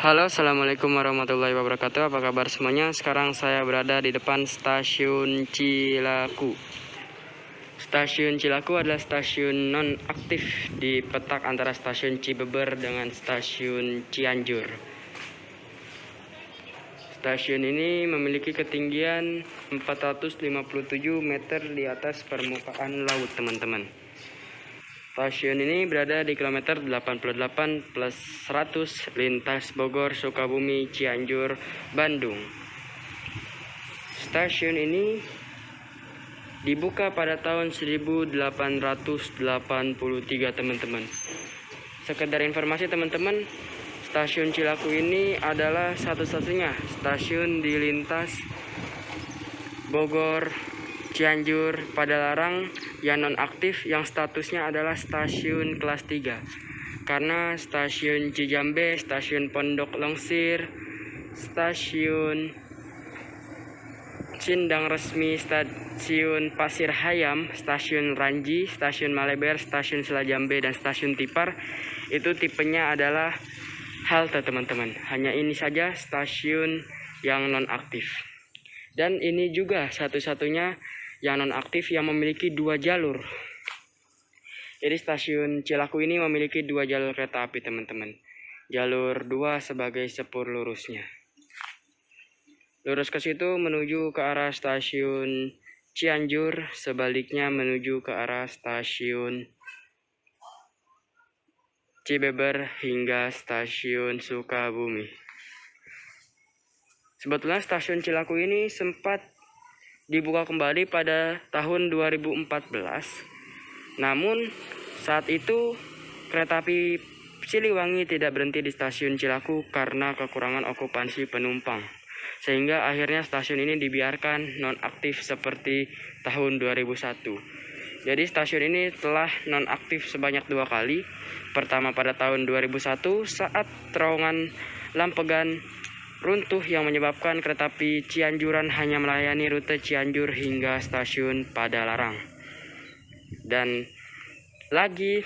Halo, assalamualaikum warahmatullahi wabarakatuh. Apa kabar semuanya? Sekarang saya berada di depan stasiun Cilaku. Stasiun Cilaku adalah stasiun non-aktif di petak antara stasiun Cibeber dengan stasiun Cianjur. Stasiun ini memiliki ketinggian 457 meter di atas permukaan laut, teman-teman. Stasiun ini berada di kilometer 88 plus 100 lintas Bogor, Sukabumi, Cianjur, Bandung. Stasiun ini dibuka pada tahun 1883, teman-teman. Sekedar informasi, teman-teman, stasiun Cilaku ini adalah satu-satunya stasiun di lintas Bogor, Cianjur, Padalarang yang nonaktif yang statusnya adalah stasiun kelas 3. Karena stasiun Cijambe, stasiun Pondok Longsir, stasiun Cindang Resmi, stasiun Pasir Hayam, stasiun Ranji, stasiun Maleber, stasiun Selajambe, dan stasiun Tipar itu tipenya adalah halte, teman-teman. Hanya ini saja stasiun yang nonaktif. Dan ini juga satu-satunya yang nonaktif yang memiliki 2 jalur. Jadi stasiun Cilaku ini memiliki 2 jalur kereta api, teman-teman. Jalur 2 sebagai sepur lurusnya. Lurus ke situ menuju ke arah stasiun Cianjur, sebaliknya menuju ke arah stasiun Cibeber hingga stasiun Sukabumi. Sebetulnya stasiun Cilaku ini sempat dibuka kembali pada tahun 2014. Namun saat itu kereta api Siliwangi tidak berhenti di stasiun Cilaku karena kekurangan okupansi penumpang. Sehingga akhirnya stasiun ini dibiarkan nonaktif seperti tahun 2001. Jadi stasiun ini telah nonaktif sebanyak 2 kali. Pertama pada tahun 2001 saat terowongan Lampegan runtuh yang menyebabkan kereta api Cianjuran hanya melayani rute Cianjur hingga stasiun Padalarang. Dan lagi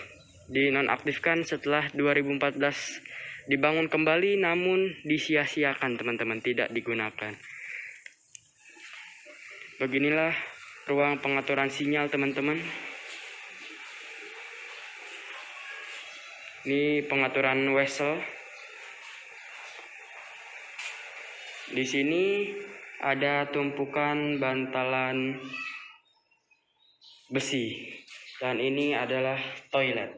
dinonaktifkan setelah 2014 dibangun kembali, namun disia-siakan, teman-teman, tidak digunakan. Beginilah ruang pengaturan sinyal, teman-teman. Ini pengaturan wesel. Di sini ada tumpukan bantalan besi dan ini adalah toilet.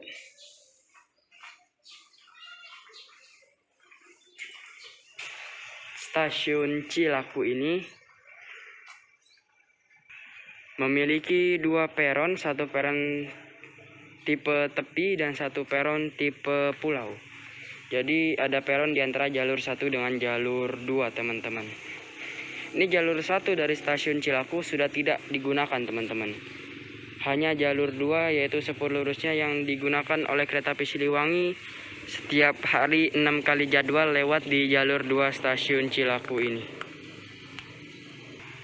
Stasiun Cilaku ini memiliki 2 peron, 1 peron tipe tepi dan 1 peron tipe pulau. Jadi ada peron di antara jalur 1 dengan jalur 2, teman-teman. Ini jalur 1 dari stasiun Cilaku sudah tidak digunakan, teman-teman. Hanya jalur 2 yaitu sepur lurusnya yang digunakan oleh kereta api Siliwangi setiap hari 6 kali jadwal lewat di jalur 2 stasiun Cilaku ini.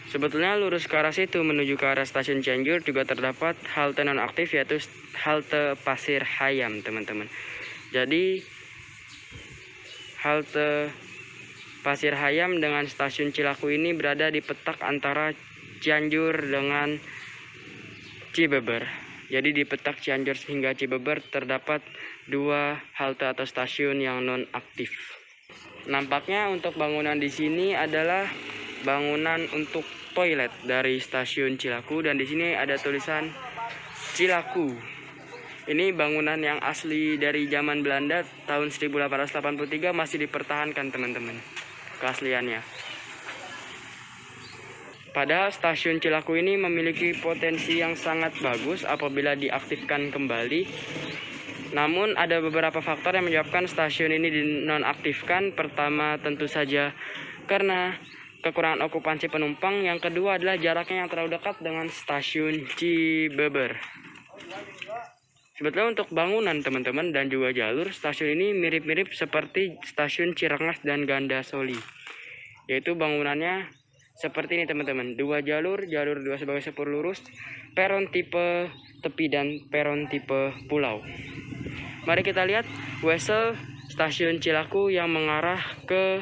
Sebetulnya lurus ke arah situ menuju ke arah stasiun Cianjur juga terdapat halte nonaktif yaitu halte Pasir Hayam, teman-teman. Jadi halte Pasir Hayam dengan stasiun Cilaku ini berada di petak antara Cianjur dengan Cibeber. Jadi di petak Cianjur hingga Cibeber terdapat 2 halte atau stasiun yang nonaktif. Nampaknya untuk bangunan di sini adalah bangunan untuk toilet dari stasiun Cilaku, dan di sini ada tulisan Cilaku. Ini bangunan yang asli dari zaman Belanda tahun 1883 masih dipertahankan, teman-teman, keasliannya. Padahal stasiun Cilaku ini memiliki potensi yang sangat bagus apabila diaktifkan kembali. Namun ada beberapa faktor yang menyebabkan stasiun ini dinonaktifkan. Pertama tentu saja karena kekurangan okupansi penumpang. Yang kedua adalah jaraknya yang terlalu dekat dengan stasiun Cibeber. Sebetulnya untuk bangunan, teman-teman, dan juga jalur, stasiun ini mirip-mirip seperti stasiun Cirengas dan Gandasoli. Yaitu bangunannya seperti ini, teman-teman. 2 jalur, jalur 2 sebagai sepur lurus, peron tipe tepi dan peron tipe pulau. Mari kita lihat wesel stasiun Cilaku yang mengarah ke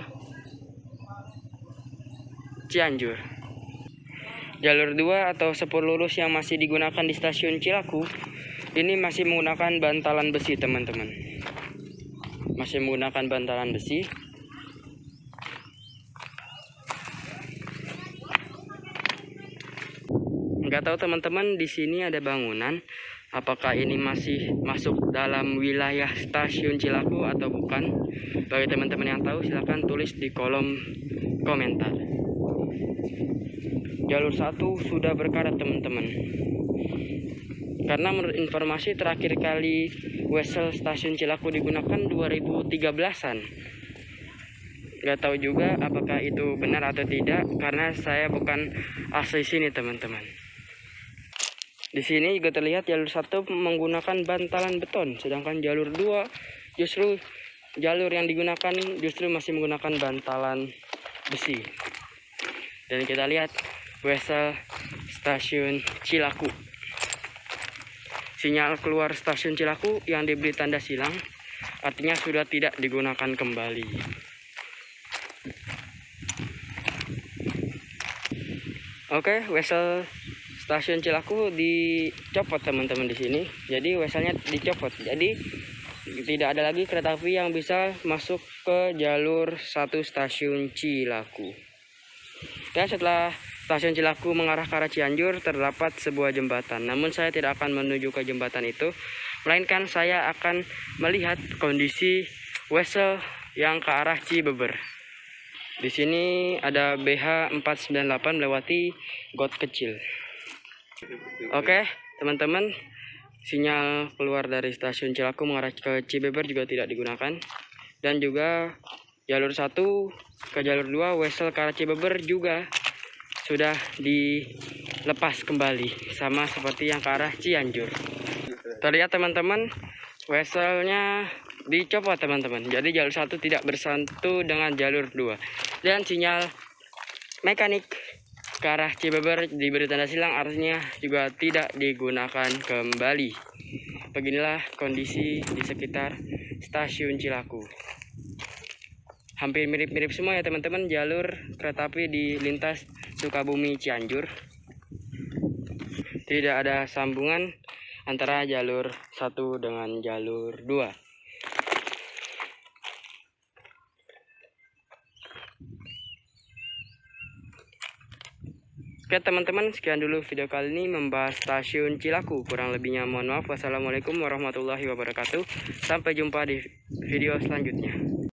Cianjur. Jalur 2 atau sepur lurus yang masih digunakan di stasiun Cilaku ini masih menggunakan bantalan besi, teman-teman. Masih menggunakan bantalan besi. Nggak tahu teman-teman, di sini ada bangunan. Apakah ini masih masuk dalam wilayah stasiun Cilaku atau bukan? Bagi teman-teman yang tahu, silahkan tulis di kolom komentar. Jalur 1 sudah berkarat, teman-teman. Karena menurut informasi terakhir kali wesel stasiun Cilaku digunakan 2013-an. Nggak tahu juga apakah itu benar atau tidak, karena saya bukan asli sini, teman-teman. Di sini juga terlihat jalur 1 menggunakan bantalan beton, sedangkan jalur 2 justru jalur yang digunakan justru masih menggunakan bantalan besi. Dan kita lihat wesel stasiun Cilaku. Sinyal keluar stasiun Cilaku yang diberi tanda silang, artinya sudah tidak digunakan kembali. Oke, wesel stasiun Cilaku dicopot, teman-teman, di sini. Jadi weselnya dicopot. Jadi tidak ada lagi kereta api yang bisa masuk ke jalur 1 stasiun Cilaku. Dan setelah stasiun Cilaku mengarah ke arah Cianjur, terdapat sebuah jembatan. Namun saya tidak akan menuju ke jembatan itu, melainkan saya akan melihat kondisi wesel yang ke arah Cibeber. Di sini ada BH 498 melewati got kecil. Oke, teman-teman, sinyal keluar dari stasiun Cilaku mengarah ke Cibeber juga tidak digunakan. Dan juga jalur 1 ke jalur 2 wesel ke arah Cibeber juga sudah dilepas kembali, sama seperti yang ke arah Cianjur. Terlihat, teman-teman, weselnya dicopot, teman-teman. Jadi jalur 1 tidak bersatu dengan jalur 2. Dan sinyal mekanik ke arah Cibeber diberi tanda silang, artinya juga tidak digunakan kembali. Beginilah kondisi di sekitar stasiun Cilaku. Hampir mirip-mirip semua ya, teman-teman, jalur kereta api di lintas Sukabumi Cianjur. Tidak ada sambungan antara jalur 1 dengan jalur 2. Oke, teman-teman, sekian dulu video kali ini membahas stasiun Cilaku. Kurang lebihnya mohon maaf. Wassalamualaikum warahmatullahi wabarakatuh. Sampai jumpa di video selanjutnya.